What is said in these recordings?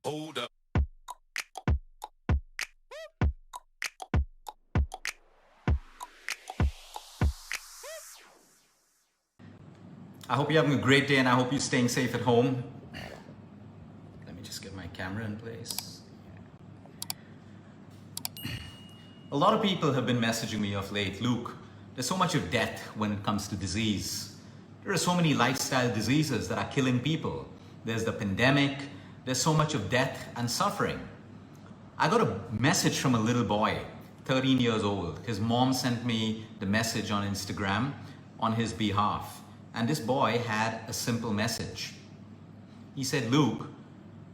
Hold up. I hope you're having a great day and I hope you're staying safe at home. Let me just get my camera in place. A lot of people have been messaging me of late, Luke, there's so much of death when it comes to disease. There are so many lifestyle diseases that are killing people. There's the pandemic, there's so much of death and suffering. I got a message from a little boy, 13 years old. His mom sent me the message on Instagram on his behalf. And this boy had a simple message. He said, Luke,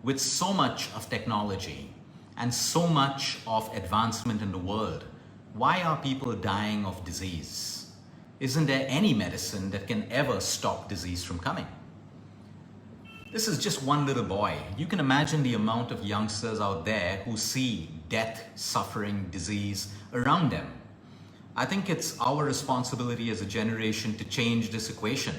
with so much of technology and so much of advancement in the world, why are people dying of disease? Isn't there any medicine that can ever stop disease from coming? This is just one little boy. You can imagine the amount of youngsters out there who see death, suffering, disease around them. I think it's our responsibility as a generation to change this equation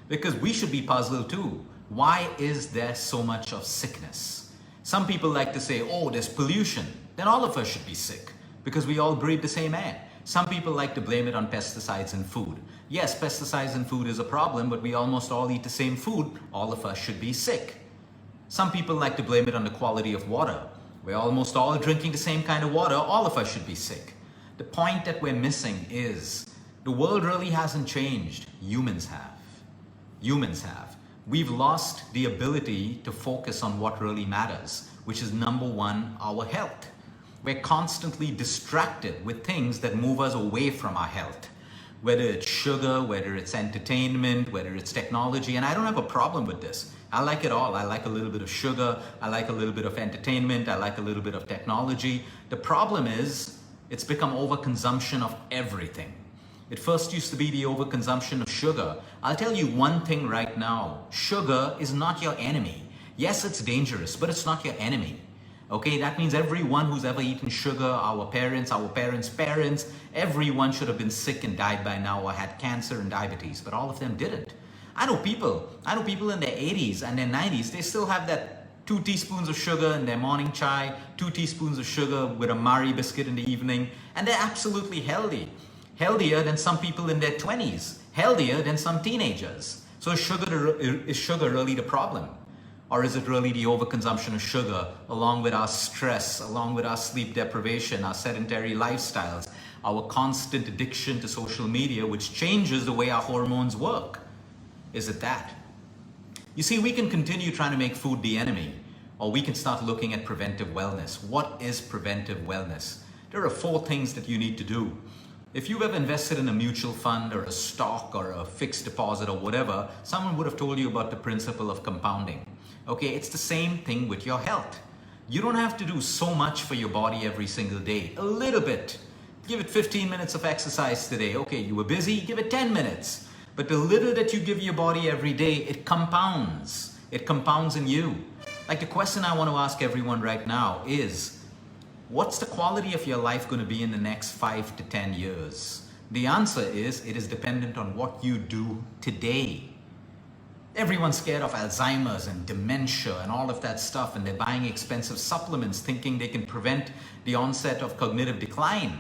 because we should be puzzled too. Why is there so much of sickness? Some people like to say, oh, there's pollution. Then all of us should be sick because we all breathe the same air. Some people like to blame it on pesticides in food. Yes, pesticides in food is a problem, but we almost all eat the same food. All of us should be sick. Some people like to blame it on the quality of water. We're almost all drinking the same kind of water. All of us should be sick. The point that we're missing is the world really hasn't changed. Humans have. Humans have. We've lost the ability to focus on what really matters, which is number one, our health. We're constantly distracted with things that move us away from our health. Whether it's sugar, whether it's entertainment, whether it's technology, and I don't have a problem with this. I like it all. I like a little bit of sugar. I like a little bit of entertainment. I like a little bit of technology. The problem is, it's become overconsumption of everything. It first used to be the overconsumption of sugar. I'll tell you one thing right now. Sugar is not your enemy. Yes, it's dangerous, but it's not your enemy. Okay, that means everyone who's ever eaten sugar, our parents' parents, everyone should have been sick and died by now or had cancer and diabetes, but all of them didn't. I know people in their 80s and their 90s, they still have that 2 teaspoons of sugar in their morning chai, 2 teaspoons of sugar with a Marie biscuit in the evening, and they're absolutely healthy. Healthier than some people in their 20s, healthier than some teenagers. So is sugar really the problem? Or is it really the overconsumption of sugar along with our stress, along with our sleep deprivation, our sedentary lifestyles, our constant addiction to social media, which changes the way our hormones work? Is it that? You see, we can continue trying to make food the enemy, or we can start looking at preventive wellness. What is preventive wellness? There are 4 things that you need to do. If you've ever invested in a mutual fund or a stock or a fixed deposit or whatever, someone would have told you about the principle of compounding. Okay, it's the same thing with your health. You don't have to do so much for your body every single day. A little bit. Give it 15 minutes of exercise today. Okay, you were busy, give it 10 minutes. But the little that you give your body every day, it compounds. It compounds in you. Like the question I want to ask everyone right now is, what's the quality of your life going to be in the next 5 to 10 years? The answer is, it is dependent on what you do today. Everyone's scared of Alzheimer's and dementia and all of that stuff, and they're buying expensive supplements thinking they can prevent the onset of cognitive decline.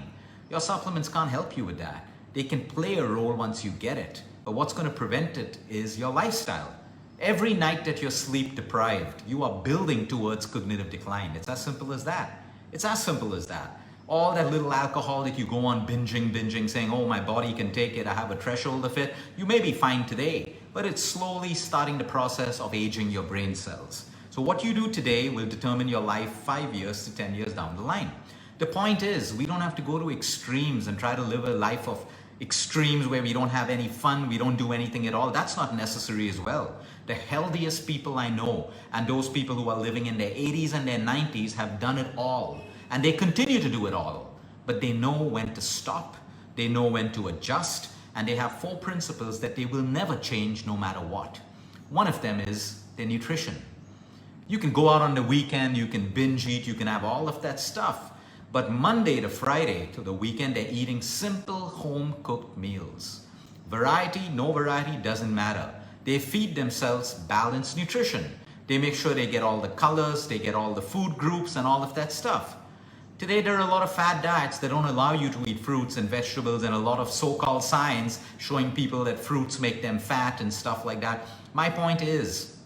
Your supplements can't help you with that. They can play a role once you get it, but what's going to prevent it is your lifestyle. Every night that you're sleep deprived, you are building towards cognitive decline. It's as simple as that. It's as simple as that. All that little alcohol that you go on binging, saying, oh, my body can take it, I have a threshold of it. You may be fine today, but it's slowly starting the process of aging your brain cells. So what you do today will determine your life 5 years to 10 years down the line. The point is, we don't have to go to extremes and try to live a life of extremes where we don't have any fun, we don't do anything at all. That's not necessary as well. The healthiest people I know, and those people who are living in their 80s and their 90s, have done it all. And they continue to do it all. But they know when to stop, they know when to adjust, and they have 4 principles that they will never change no matter what. One of them is their nutrition. You can go out on the weekend, you can binge eat, you can have all of that stuff. But Monday to Friday to the weekend, they're eating simple home-cooked meals. Variety, no variety, doesn't matter. They feed themselves balanced nutrition. They make sure they get all the colors, they get all the food groups and all of that stuff. Today, there are a lot of fad diets that don't allow you to eat fruits and vegetables, and a lot of so-called science showing people that fruits make them fat and stuff like that. My point is,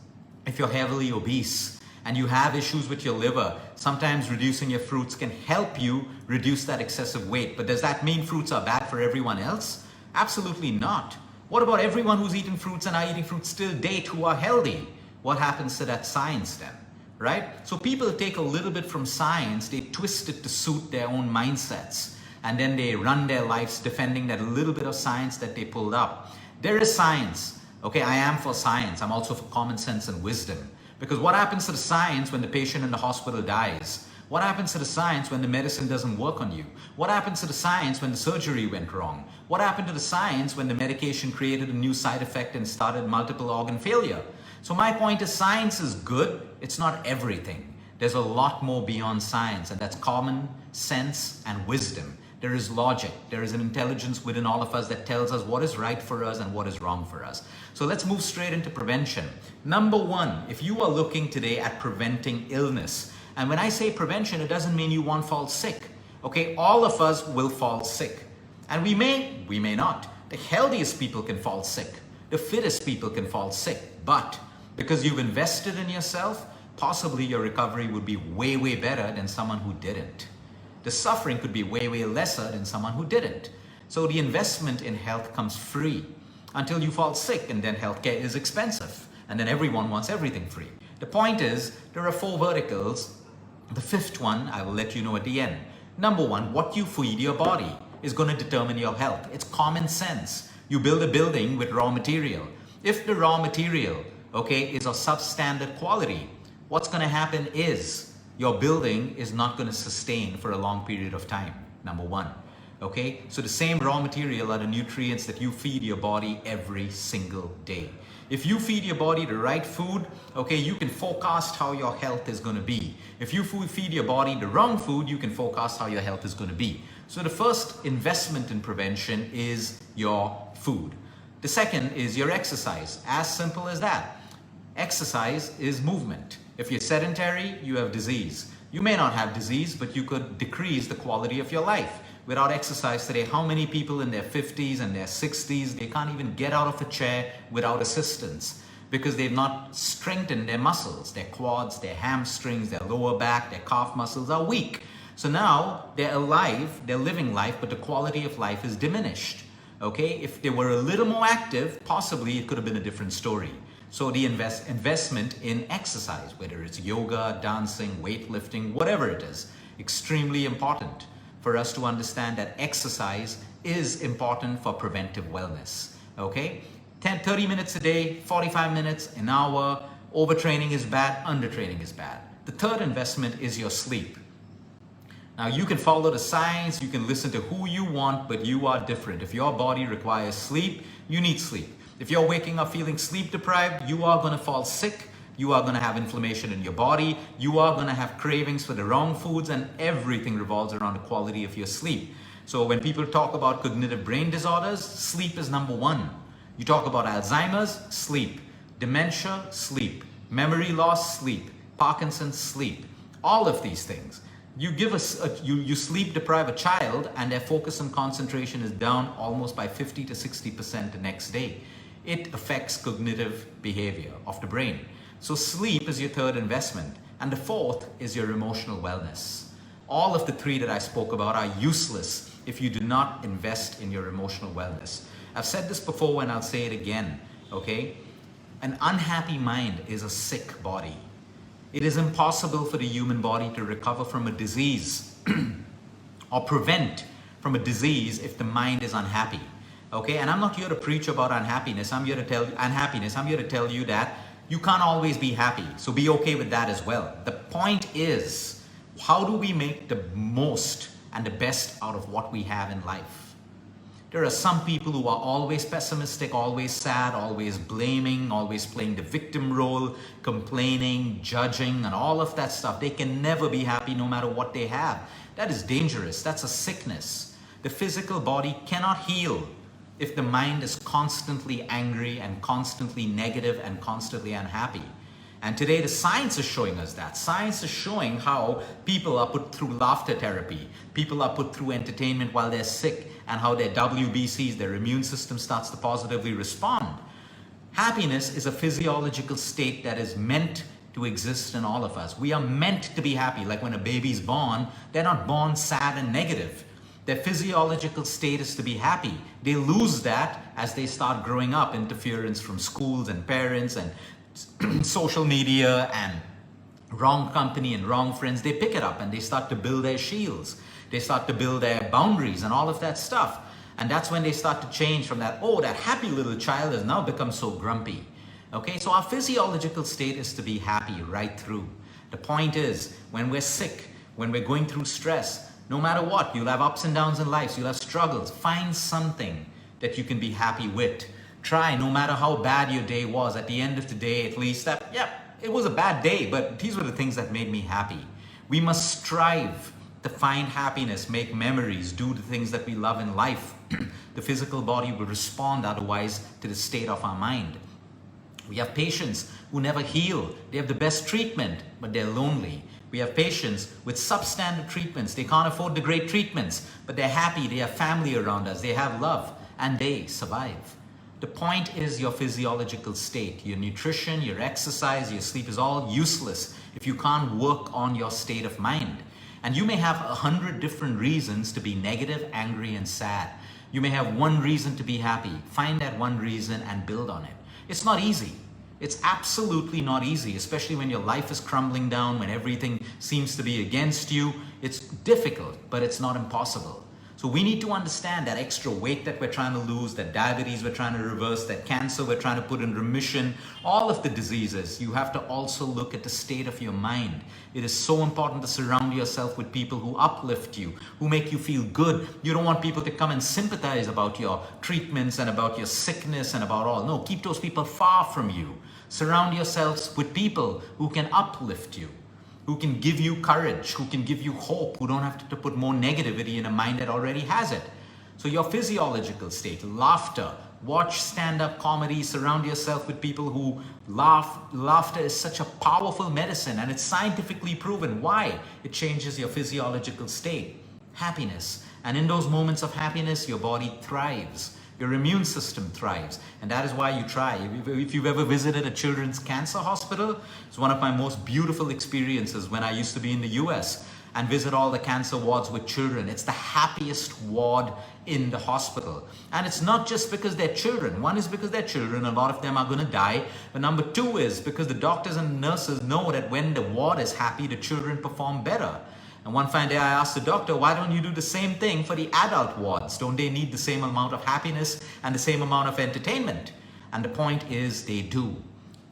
if you're heavily obese and you have issues with your liver, sometimes reducing your fruits can help you reduce that excessive weight. But does that mean fruits are bad for everyone else? Absolutely not. What about everyone who's eating fruits and are eating fruits till date who are healthy? What happens to that science then? Right? So people take a little bit from science, they twist it to suit their own mindsets, and then they run their lives defending that little bit of science that they pulled up. There is science. Okay, I am for science. I'm also for common sense and wisdom. Because what happens to the science when the patient in the hospital dies? What happens to the science when the medicine doesn't work on you? What happens to the science when the surgery went wrong? What happened to the science when the medication created a new side effect and started multiple organ failure? So my point is, science is good. It's not everything. There's a lot more beyond science, and that's common sense and wisdom. There is logic. There is an intelligence within all of us that tells us what is right for us and what is wrong for us. So let's move straight into prevention. Number one, if you are looking today at preventing illness, and when I say prevention, it doesn't mean you won't fall sick. Okay, all of us will fall sick. And we may not. The healthiest people can fall sick. The fittest people can fall sick. But because you've invested in yourself, possibly your recovery would be way, way better than someone who didn't. The suffering could be way, way lesser than someone who didn't. So the investment in health comes free until you fall sick, and then healthcare is expensive. And then everyone wants everything free. The point is, there are 4 verticals. The 5th one, I will let you know at the end. Number 1, what you feed your body is going to determine your health. It's common sense. You build a building with raw material. If the raw material, okay, is of substandard quality, what's going to happen is your building is not going to sustain for a long period of time. Number 1. Okay, so the same raw material are the nutrients that you feed your body every single day. If you feed your body the right food, okay, you can forecast how your health is going to be. If you feed your body the wrong food, you can forecast how your health is going to be. So the first investment in prevention is your food. The second is your exercise. As simple as that. Exercise is movement. If you're sedentary, you have disease. You may not have disease, but you could decrease the quality of your life. Without exercise today, how many people in their 50s and their 60s, they can't even get out of a chair without assistance because they've not strengthened their muscles. Their quads, their hamstrings, their lower back, their calf muscles are weak. So now they're alive, they're living life, but the quality of life is diminished. Okay, if they were a little more active, possibly it could have been a different story. So the investment in exercise, whether it's yoga, dancing, weightlifting, whatever it is, extremely important for us to understand that exercise is important for preventive wellness. Okay, 30 minutes a day, 45 minutes, an hour. Overtraining is bad, undertraining is bad. The third investment is your sleep. Now you can follow the science, you can listen to who you want, but you are different. If your body requires sleep, you need sleep. If you're waking up feeling sleep deprived, you are going to fall sick. You are going to have inflammation in your body. You are going to have cravings for the wrong foods, and everything revolves around the quality of your sleep. So when people talk about cognitive brain disorders, sleep is number 1. You talk about Alzheimer's, sleep. Dementia, sleep. Memory loss, sleep. Parkinson's, sleep. All of these things. You give you sleep deprive a child, and their focus and concentration is down almost by 50 to 60% the next day. It affects cognitive behavior of the brain. So sleep is your third investment. And the fourth is your emotional wellness. All of the 3 that I spoke about are useless if you do not invest in your emotional wellness. I've said this before and I'll say it again, okay? An unhappy mind is a sick body. It is impossible for the human body to recover from a disease or prevent from a disease if the mind is unhappy. Okay, and I'm not here to preach about unhappiness. I'm here to tell you that you can't always be happy. So be okay with that as well. The point is, how do we make the most and the best out of what we have in life? There are some people who are always pessimistic, always sad, always blaming, always playing the victim role, complaining, judging, and all of that stuff. They can never be happy no matter what they have. That is dangerous. That's a sickness. The physical body cannot heal if the mind is constantly angry and constantly negative and constantly unhappy. And today the science is showing us that. Science is showing how people are put through laughter therapy, people are put through entertainment while they're sick, and how their WBCs, their immune system, starts to positively respond. Happiness is a physiological state that is meant to exist in all of us. We are meant to be happy. Like when a baby's born, they're not born sad and negative. Their physiological state is to be happy. They lose that as they start growing up. Interference from schools and parents and social media and wrong company and wrong friends, they pick it up and they start to build their shields. They start to build their boundaries and all of that stuff. And that's when they start to change from that, oh, that happy little child has now become so grumpy. Okay, so our physiological state is to be happy right through. The point is, when we're sick, when we're going through stress, no matter what, you'll have ups and downs in life, you'll have struggles. Find something that you can be happy with. Try, no matter how bad your day was, at the end of the day, at least that, yeah, it was a bad day, but these were the things that made me happy. We must strive to find happiness, make memories, do the things that we love in life. The physical body will respond otherwise to the state of our mind. We have patients who never heal. They have the best treatment, but they're lonely. We have patients with substandard treatments. They can't afford the great treatments, but they're happy. They have family around us. They have love, and they survive. The point is your physiological state. Your nutrition, your exercise, your sleep is all useless if you can't work on your state of mind. And you may have 100 different reasons to be negative, angry, and sad. You may have one reason to be happy. Find that one reason and build on it. It's not easy. It's absolutely not easy, especially when your life is crumbling down, when everything seems to be against you. It's difficult, but it's not impossible. So we need to understand that extra weight that we're trying to lose, that diabetes we're trying to reverse, that cancer we're trying to put in remission, all of the diseases, you have to also look at the state of your mind. It is so important to surround yourself with people who uplift you, who make you feel good. You don't want people to come and sympathize about your treatments and about your sickness and about all. No, keep those people far from you. Surround yourselves with people who can uplift you, who can give you courage, who can give you hope, who don't have to put more negativity in a mind that already has it. So your physiological state, laughter, watch stand-up comedy, surround yourself with people who laugh. Laughter is such a powerful medicine, and it's scientifically proven. Why? It changes your physiological state. Happiness. And in those moments of happiness, your body thrives. Your immune system thrives, and that is why you try. If you've ever visited a children's cancer hospital, it's one of my most beautiful experiences when I used to be in the US and visit all the cancer wards with children. It's the happiest ward in the hospital. And it's not just because they're children. One is because they're children, a lot of them are going to die. But number two is because the doctors and nurses know that when the ward is happy, the children perform better. And one fine day I asked the doctor, why don't you do the same thing for the adult wards? Don't they need the same amount of happiness and the same amount of entertainment? And the point is they do.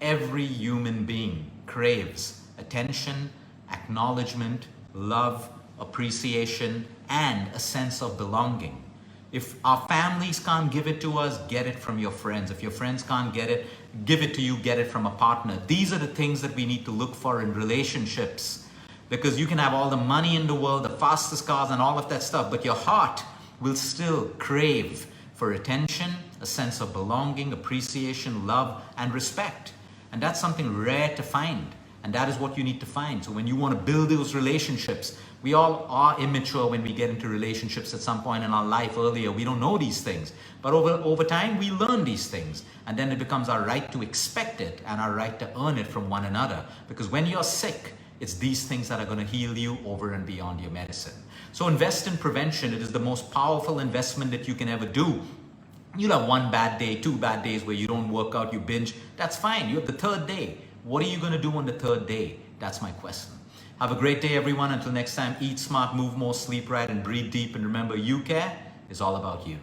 Every human being craves attention, acknowledgement, love, appreciation, and a sense of belonging. If our families can't give it to us, get it from your friends. If your friends can't get it, give it to you, get it from a partner. These are the things that we need to look for in relationships. Because you can have all the money in the world, the fastest cars and all of that stuff, but your heart will still crave for attention, a sense of belonging, appreciation, love, and respect. And that's something rare to find. And that is what you need to find. So when you want to build those relationships, we all are immature when we get into relationships at some point in our life earlier. We don't know these things. But over time, we learn these things. And then it becomes our right to expect it and our right to earn it from one another. Because when you're sick, it's these things that are going to heal you over and beyond your medicine. So invest in prevention. It is the most powerful investment that you can ever do. You'll have one bad day, 2 bad days where you don't work out, you binge. That's fine. You have the 3rd day. What are you going to do on the 3rd day? That's my question. Have a great day, everyone. Until next time, eat smart, move more, sleep right, and breathe deep. And remember, you care is all about you.